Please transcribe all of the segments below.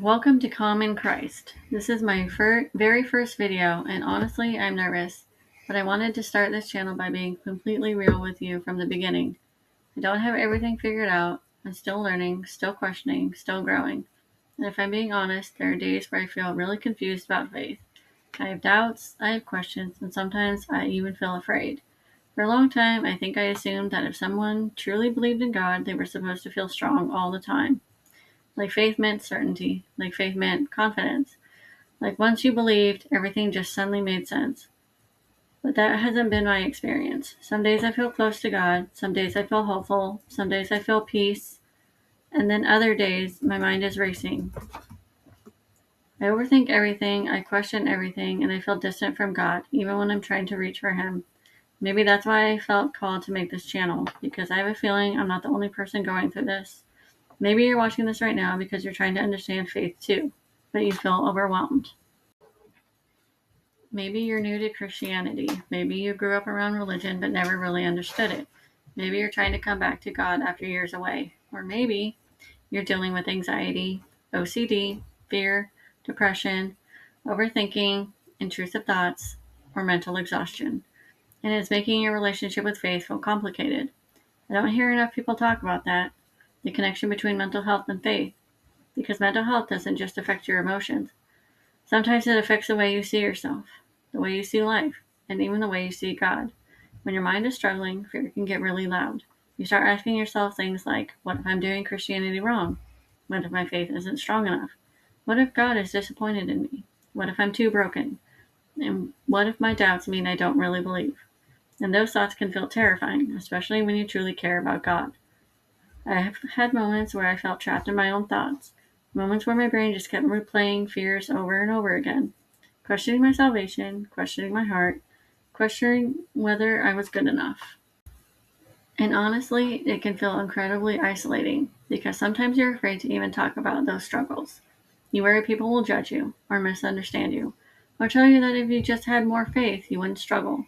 Welcome to Calm in Christ. This is my very first video, and honestly, I'm nervous, but I wanted to start this channel by being completely real with you from the beginning. I don't have everything figured out. I'm still learning, still questioning, still growing. And if I'm being honest, there are days where I feel really confused about faith. I have doubts, I have questions, and sometimes I even feel afraid. For a long time, I think I assumed that if someone truly believed in God, they were supposed to feel strong all the time. Like faith meant certainty, like faith meant confidence. Like once you believed, everything just suddenly made sense. But that hasn't been my experience. Some days I feel close to God, some days I feel hopeful, some days I feel peace, and then other days my mind is racing. I overthink everything, I question everything, and I feel distant from God, even when I'm trying to reach for Him. Maybe that's why I felt called to make this channel, because I have a feeling I'm not the only person going through this. Maybe you're watching this right now because you're trying to understand faith too, but you feel overwhelmed. Maybe you're new to Christianity. Maybe you grew up around religion but never really understood it. Maybe you're trying to come back to God after years away. Or maybe you're dealing with anxiety, OCD, fear, depression, overthinking, intrusive thoughts, or mental exhaustion. And it's making your relationship with faith feel complicated. I don't hear enough people talk about that, the connection between mental health and faith, because mental health doesn't just affect your emotions. Sometimes it affects the way you see yourself, the way you see life, and even the way you see God. When your mind is struggling, fear can get really loud. You start asking yourself things like, what if I'm doing Christianity wrong? What if my faith isn't strong enough? What if God is disappointed in me? What if I'm too broken? And what if my doubts mean I don't really believe? And those thoughts can feel terrifying, especially when you truly care about God. I have had moments where I felt trapped in my own thoughts, moments where my brain just kept replaying fears over and over again, questioning my salvation, questioning my heart, questioning whether I was good enough. And honestly, it can feel incredibly isolating because sometimes you're afraid to even talk about those struggles. You worry people will judge you or misunderstand you or tell you that if you just had more faith, you wouldn't struggle.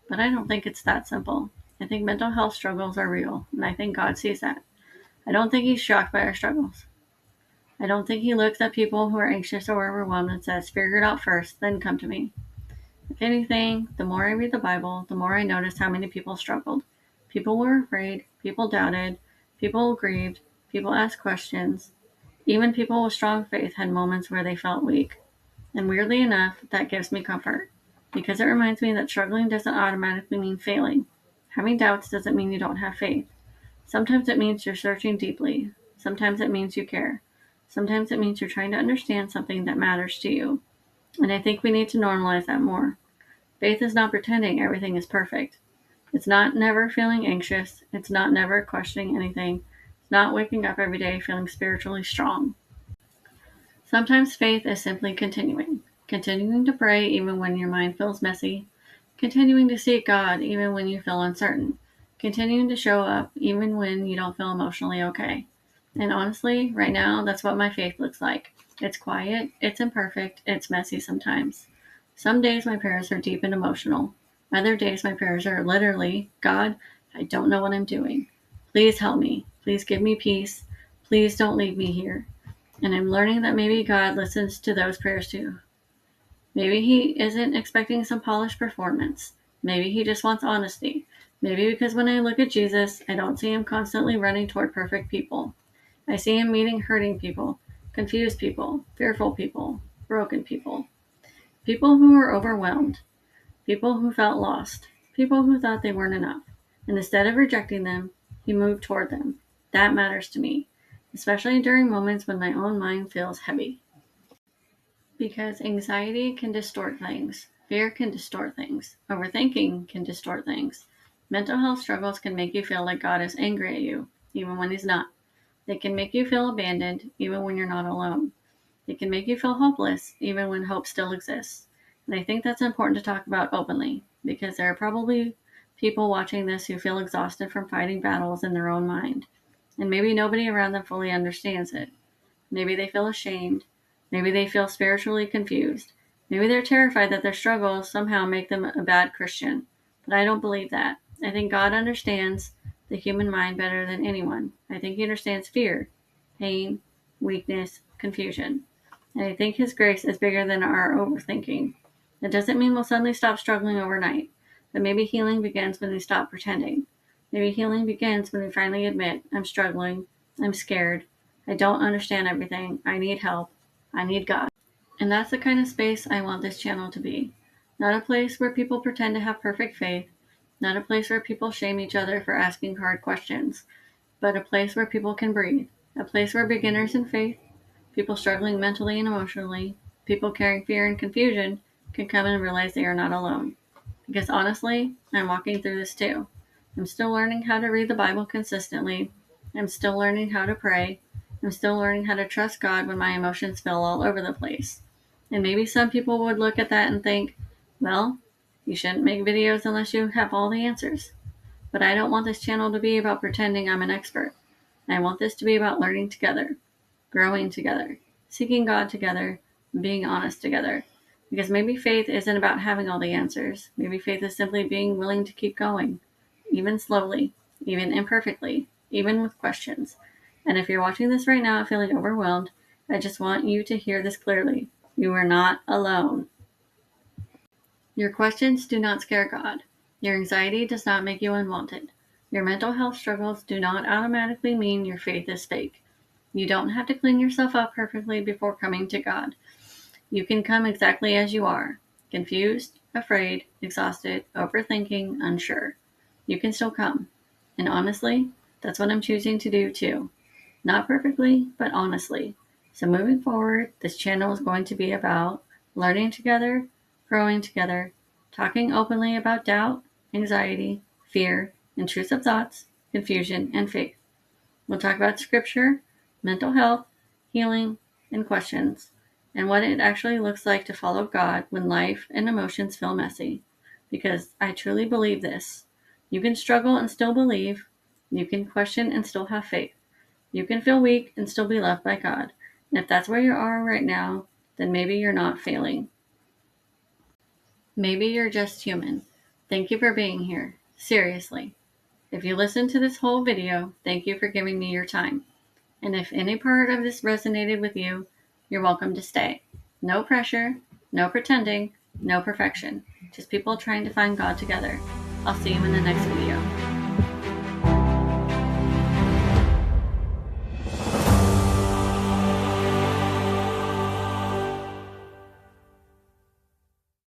But I don't think it's that simple. I think mental health struggles are real, and I think God sees that. I don't think He's shocked by our struggles. I don't think He looks at people who are anxious or overwhelmed and says, figure it out first, then come to me. If anything, the more I read the Bible, the more I notice how many people struggled. People were afraid, people doubted, people grieved, people asked questions. Even people with strong faith had moments where they felt weak. And weirdly enough, that gives me comfort, because it reminds me that struggling doesn't automatically mean failing. Having doubts doesn't mean you don't have faith. Sometimes it means you're searching deeply. Sometimes it means you care. Sometimes it means you're trying to understand something that matters to you. And I think we need to normalize that more. Faith is not pretending everything is perfect. It's not never feeling anxious. It's not never questioning anything. It's not waking up every day feeling spiritually strong. Sometimes faith is simply continuing to pray even when your mind feels messy, continuing to seek God even when you feel uncertain, continuing to show up even when you don't feel emotionally okay. And honestly, right now, that's what my faith looks like. It's quiet, it's imperfect, it's messy sometimes. Some days my prayers are deep and emotional. Other days my prayers are literally, God, I don't know what I'm doing. Please help me. Please give me peace. Please don't leave me here. And I'm learning that maybe God listens to those prayers too. Maybe He isn't expecting some polished performance. Maybe He just wants honesty. Maybe because when I look at Jesus, I don't see Him constantly running toward perfect people. I see Him meeting hurting people, confused people, fearful people, broken people. People who were overwhelmed. People who felt lost. People who thought they weren't enough. And instead of rejecting them, He moved toward them. That matters to me, especially during moments when my own mind feels heavy. Because anxiety can distort things. Fear can distort things. Overthinking can distort things. Mental health struggles can make you feel like God is angry at you, even when He's not. They can make you feel abandoned, even when you're not alone. They can make you feel hopeless, even when hope still exists. And I think that's important to talk about openly, because there are probably people watching this who feel exhausted from fighting battles in their own mind. And maybe nobody around them fully understands it. Maybe they feel ashamed. Maybe they feel spiritually confused. Maybe they're terrified that their struggles somehow make them a bad Christian. But I don't believe that. I think God understands the human mind better than anyone. I think He understands fear, pain, weakness, confusion. And I think His grace is bigger than our overthinking. It doesn't mean we'll suddenly stop struggling overnight, but maybe healing begins when we stop pretending. Maybe healing begins when we finally admit, I'm struggling, I'm scared, I don't understand everything, I need help, I need God. And that's the kind of space I want this channel to be. Not a place where people pretend to have perfect faith, not a place where people shame each other for asking hard questions, but a place where people can breathe, a place where beginners in faith, people struggling mentally and emotionally, people carrying fear and confusion can come and realize they are not alone. Because honestly, I'm walking through this too. I'm still learning how to read the Bible consistently. I'm still learning how to pray. I'm still learning how to trust God when my emotions feel all over the place. And maybe some people would look at that and think, well, you shouldn't make videos unless you have all the answers. But I don't want this channel to be about pretending I'm an expert. I want this to be about learning together, growing together, seeking God together, being honest together. Because maybe faith isn't about having all the answers. Maybe faith is simply being willing to keep going, even slowly, even imperfectly, even with questions. And if you're watching this right now feeling overwhelmed, I just want you to hear this clearly. You are not alone. Your questions do not scare God. Your anxiety does not make you unwanted. Your mental health struggles do not automatically mean your faith is fake. You don't have to clean yourself up perfectly before coming to God. You can come exactly as you are, confused, afraid, exhausted, overthinking, unsure. You can still come. And honestly, that's what I'm choosing to do too. Not perfectly, but honestly. So moving forward, this channel is going to be about learning together, growing together, talking openly about doubt, anxiety, fear, intrusive thoughts, confusion, and faith. We'll talk about scripture, mental health, healing, and questions, and what it actually looks like to follow God when life and emotions feel messy. Because I truly believe this. You can struggle and still believe. You can question and still have faith. You can feel weak and still be loved by God. And if that's where you are right now, then maybe you're not failing. Maybe you're just human. Thank you for being here. Seriously. If you listened to this whole video, thank you for giving me your time. And if any part of this resonated with you, you're welcome to stay. No pressure, no pretending, no perfection. Just people trying to find God together. I'll see you in the next video.